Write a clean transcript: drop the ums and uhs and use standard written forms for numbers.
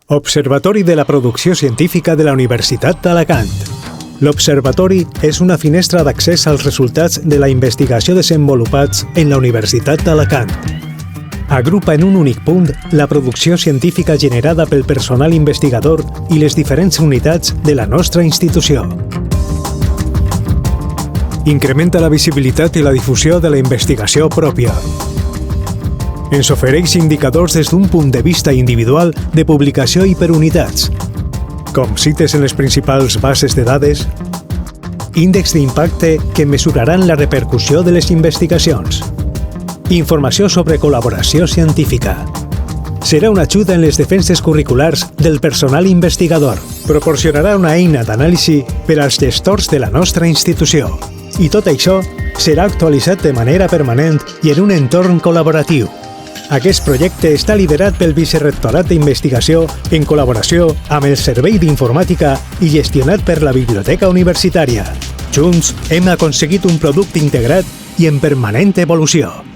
Observatori de la Producció Científica de la Universitat d'Alacant. L'Observatori és una finestra d'accés als resultats de la investigació desenvolupats en la Universitat d'Alacant. Agrupa en un únic punt la producció científica generada pel personal investigador i les diferents unitats de la nostra institució. Incrementa la visibilitat i la difusió de la investigació pròpia. Ens ofereix indicadors des d'un punt de vista individual de publicació i per unitats, com cites en les principals bases de dades, índexs d'impacte que mesuraran la repercussió de les investigacions, informació sobre col·laboració científica. Serà una ajuda en les defenses curriculars del personal investigador. Proporcionarà una eina d'anàlisi per als gestors de la nostra institució. I tot això serà actualitzat de manera permanent i en un entorn col·laboratiu. Aquest projecte està liderat pel Vicerrectorat d'Investigació en col·laboració amb el Servei d'Informàtica i gestionat per la Biblioteca Universitària. Junts hem aconseguit un producte integrat i en permanent evolució.